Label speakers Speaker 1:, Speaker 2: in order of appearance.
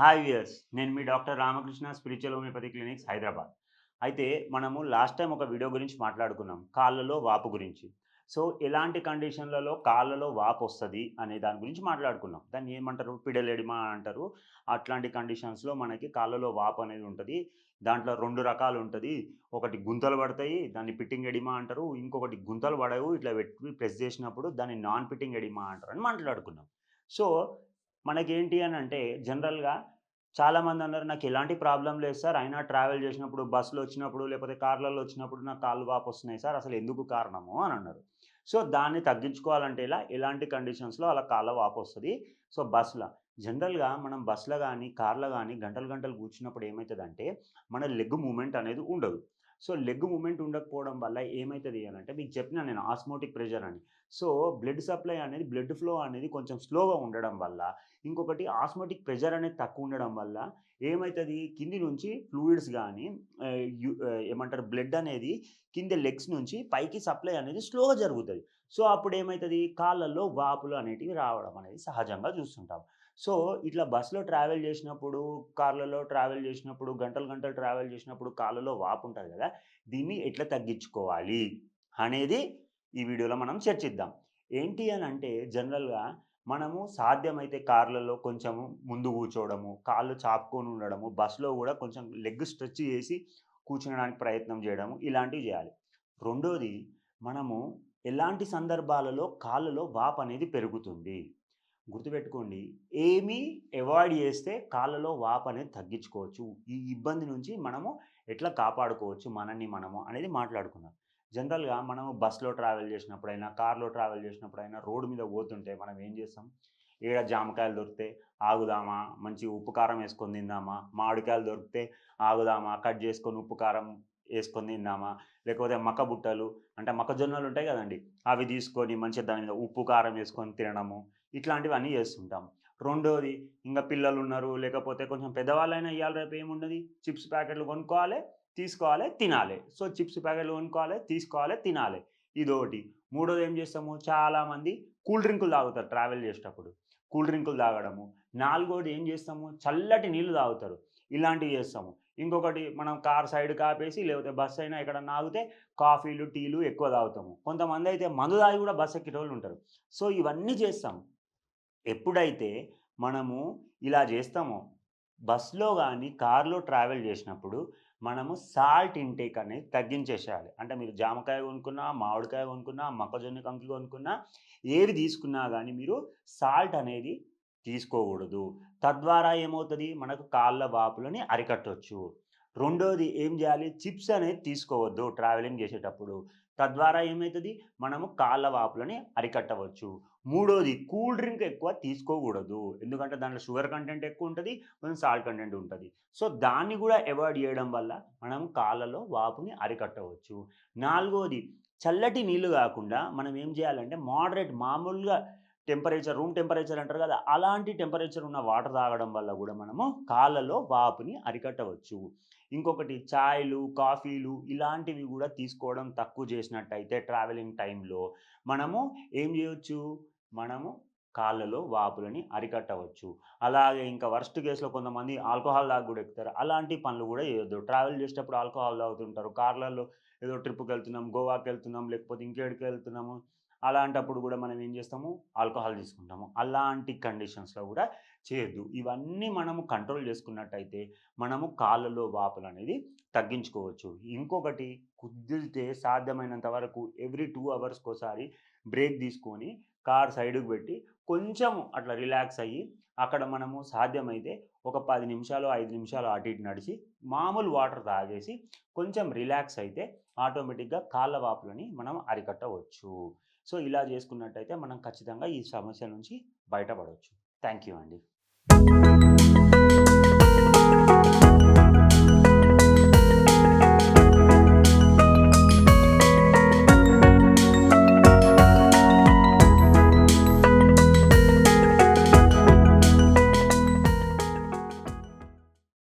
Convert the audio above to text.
Speaker 1: Hi viewers. నేను మీ doctor Ramakrishna spiritual homeopathy clinics Hyderabad. అయితే మనము లాస్ట్ టైమ్ ఒక వీడియో గురించి మాట్లాడుకున్నాం. కాళ్ళలో వాపు గురించి. సో, ఎలాంటి కండిషన్‌లలో కాళ్ళలో వాపొస్తది అనే దాని గురించి మాట్లాడుకున్నాం. దాన్ని ఏమంటారు? పిడల్ ఎడిమా అంటారు. అట్లాంటి కండిషన్స్‌లో మనకి కాళ్ళలో వాపు అనేది ఉంటది. దాంట్లో 2 రకాలుంటది. ఒకటి గుంతలు పడతాయి. దాన్ని పిట్టింగ్ ఎడిమా అంటారు. ఇంకొకటి గుంతలు పడవు. ఇట్లా పెట్టి ప్రెస్ చేసినప్పుడు దాన్ని నాన్ పిట్టింగ్ ఎడిమా అంటారని మాట్లాడుకున్నాం. సో, మనకేంటి అనంటే జనరల్‌గా చాలామందన్నారు, "నాకెలాంటి ప్రాబ్లమ్ లేదు సార్. అయినా ట్రావెల్ చేసినప్పుడు బస్సులో వచ్చినప్పుడు, లేకపోతే కార్‌లలో వచ్చినప్పుడు నాకు కాళ్ళు వాపొస్తున్నాయి సార్. అసలెందుకు కారణము?" అనన్నారు. సో, దాన్ని తగ్గించుకోవాలంటే ఎలాంటి కండిషన్స్‌లో అలా కాళ్ళ వాపొస్తది. సో, జనరల్‌గా మనం బస్‌లో గానీ, కార్‌లో గానీ గంటలు గంటలు కూర్చున్నప్పుడు ఏమైతదంటే, మన లెగ్ మూవ్‌మెంట్ అనేది ఉండదు. సో, లెగ్ మూవ్‌మెంట్ ఉండకపోవడం వల్ల ఏమైతది అనంటే, మీకు చెప్పినా నేను ఆస్మోటిక్ ప్రెషర్ అని. సో, బ్లడ్ సప్లై అనేది, బ్లడ్ ఫ్లో అనేది కొంచెం స్లోగా ఉండడం వల్ల, ఇంకొకటి ఆస్మోటిక్ ప్రెషర్ అనేది తక్కువ ఉండడం వల్ల ఏమైతది, కింది నుంచి ఫ్లూయిడ్స్ గానీ ఏమంటారు, బ్లడ్ అనేది కింద లెగ్స్ నుంచి పైకి సప్లై అనేది స్లోగా జరుగుతది. సో, అప్పుడేమైతది, కాళ్ళల్లో వాపులు అనేటివి రావడం అనేది సహజంగా చూస్తుంటాం. సో, ఇట్లా బస్‌లో ట్రావెల్ చేసినప్పుడు, కార్‌లలో ట్రావెల్ చేసినప్పుడు, గంటలు గంటలు ట్రావెల్ చేసినప్పుడు కాళ్ళలో వాపుంటది గదా! దీన్ని ఎట్లా తగ్గించుకోవాలి అనేది ఈ వీడియోలో మనం చర్చిద్దాం. ఏంటి అనంటే జనరల్‌గా మనము సాధ్యమైతే కార్‌లలో కొంచెము ముందు కూర్చోవడము, కాళ్ళు చాపుకొని ఉండడము, బస్‌లో గూడా కొంచెం లెగ్ స్ట్రెచ్ చేసి కూర్చునడానికి ప్రయత్నం చేయడము, ఇలాంటివి చేయాలి. రెండోది, మనము ఎలాంటి సందర్భాలలో కాళ్ళలో వాపనేది పెరుగుతుంది. గుర్తుపెట్టుకోండి, ఏమీ అవాయిడ్ చేస్తే కాళ్ళలో వాపనేది తగ్గించుకోవచ్చు. ఈ ఇబ్బంది నుంచి మనము ఎట్లా కాపాడుకోవచ్చు మనల్ని మనము అనేది మాట్లాడుకుందాం. జనరల్‌గా మనము బస్‌లో ట్రావెల్ చేసినప్పుడైనా, కార్‌లో ట్రావెల్ చేసినప్పుడైనా రోడ్డు మీద పోతుంటే మనం ఏం చేస్తాం? ఏడ జామకాయలు దొరికితే ఆగుదామా, మంచిగా ఉప్పు కారం ఏసుకొని తిందామా, మామిడికాయలు దొరికితే ఆగుదామా, కట్ చేసుకొని ఉప్పు కారం ఏసుకొని తిందామా, లేకపోతే మక్క బుట్టలు అంటే మొక్కజొన్నలు ఉంటాయి కదండీ! అవి తీసుకొని మంచిగా దాని మీద ఉప్పు, కారం ఏసుకొని తినడము, ఇట్లాంటివన్నీ చేస్తుంటాం. రెండోది, ఇంగ పిల్లలున్నారు, లేకపోతే కొంచెం పెద్దవాళ్ళైనా ఇయాల రేపు ఏమున్నది, చిప్స్ ప్యాకెట్లు కొనుక్కోవాలె, తీసుకోవాలె, తినాలె. సో, చిప్స్ ప్యాకెట్లు కొనుక్కోవాలె, తీసుకోవాలె, తినాలె. ఇదోటి. మూడోది ఏం చేస్తాము, చాలామంది కూల్ డ్రింకులు తాగుతారు ట్రావెల్ చేసేటప్పుడు. కూల్ డ్రింకులు తాగడము. నాలుగోది ఏం చేస్తాము, చల్లటి నీళ్లు తాగుతారు. ఇలాంటివి చేస్తాము. ఇంకొకటి, మనం కార్ సైడ్‌కి ఆపేసి లేకపోతే బస్ అయినా ఎక్కడన్నా ఆగితే కాఫీలు, టీలు ఎక్కువ తాగుతాము. కొంతమందైతే మందు తాగి కూడా బస్ ఎక్కేటోళ్ళుంటారు. సో, ఇవన్నీ చేస్తాం. ఎప్పుడైతే మనము ఇలా చేస్తామో, బస్‌లో గానీ, కార్‌లో ట్రావెల్ చేసినప్పుడు మనము సాల్ట్ ఇంటేక్ అనేది తగ్గించేసేయాలి. అంటే మీరు జామకాయ కొనుక్కున్నా, మామిడికాయ కొనుక్కున్నా, మొక్కజొన్న కంకి కొనుక్కున్నా, ఏవి తీసుకున్నా గానీ మీరు సాల్ట్ అనేది తీసుకోకూడదు. తద్వారా ఏమవుతది, మనకు కాళ్ళ వాపులని అరికట్టొచ్చు. రెండోది ఏం జేయాలి, చిప్స్ అనేది తీసుకోవద్దు ట్రావెలింగ్ చేసేటప్పుడు. తద్వారా ఏమైతది, మనము కాళ్ళ వాపులని అరికట్టవచ్చు. మూడోది, కూల్ డ్రింక్ ఎక్కువ తీసుకోకూడదు. ఎందుకంటే దాంట్లో షుగర్ కంటెంట్ ఎక్కువుంటది. కొంచెం సాల్ట్ కంటెంట్ ఉంటది. సో, దాన్ని గూడా అవాయిడ్ జేయడం వల్ల మనం కాళ్ళలో వాపుని అరికట్టవచ్చు. నాలుగోది, చల్లటి నీళ్లు గాకుండా మనం ఏం జేయాలంటే మోడరేట్, మామూలుగా టెంపరేచర్, రూమ్ టెంపరేచర్ అంటారు గదా! అలాంటి టెంపరేచర్ ఉన్న వాటర్ తాగడం వల్ల గూడా మనము కాళ్ళలో వాపుని అరికట్టవచ్చు. ఇంకొకటి, చాయ్‌లు, కాఫీలు ఇలాంటివి గూడా తీసుకోవడం తక్కువ చేసినట్టయితే ట్రావెలింగ్ టైంలో మనము ఏం జేయొచ్చు, మనము కాళ్ళలో వాపులని అరికట్టవచ్చు. అలాగే ఇంకా వర్స్ట్ కేస్‌లో కొంతమంది ఆల్కహాల్ దాకా గూడా ఎక్కుతారు. అలాంటి పనులు గూడా చేయొద్దు. ట్రావెల్ చేసేటప్పుడు ఆల్కహాల్ తాగుతుంటారు. కార్‌లలో ఏదో ట్రిప్‌కెళ్తున్నాం, గోవాకెళ్తున్నాం, లేకపోతే ఇంకేడికెళ్తున్నాము. అలాంటప్పుడు గూడా మనం ఏం చేస్తాము, ఆల్కహాల్ తీసుకుంటాము. అలాంటి కండిషన్స్‌లో గూడా చేయొద్దు. ఇవన్నీ మనము కంట్రోల్ చేసుకున్నట్టయితే మనము కాళ్ళలో వాపులనేది తగ్గించుకోవచ్చు. ఇంకొకటి, కుదిరితే సాధ్యమైనంత వరకు ఎవ్రీ 2 అవర్స్‌కోసారి బ్రేక్ తీసుకొని కార్ సైడ్‌కి పెట్టి కొంచెం అట్లా రిలాక్స్ అయ్యి, అక్కడ మనము సాధ్యమైతే ఒక 10 నిమిషాలు, 5 నిమిషాలు అటు ఇటు నడిచి, మామూలు వాటర్ తాగేసి కొంచెం రిలాక్స్ అయితే ఆటోమేటిక్‌గా కాళ్ళ వాపులని మనం అరికట్టవచ్చు. సో, ఇలా చేసుకున్నట్టయితే మనం ఖచ్చితంగా ఈ సమస్య నుంచి బయటపడొచ్చు. థాంక్ యూ అండి.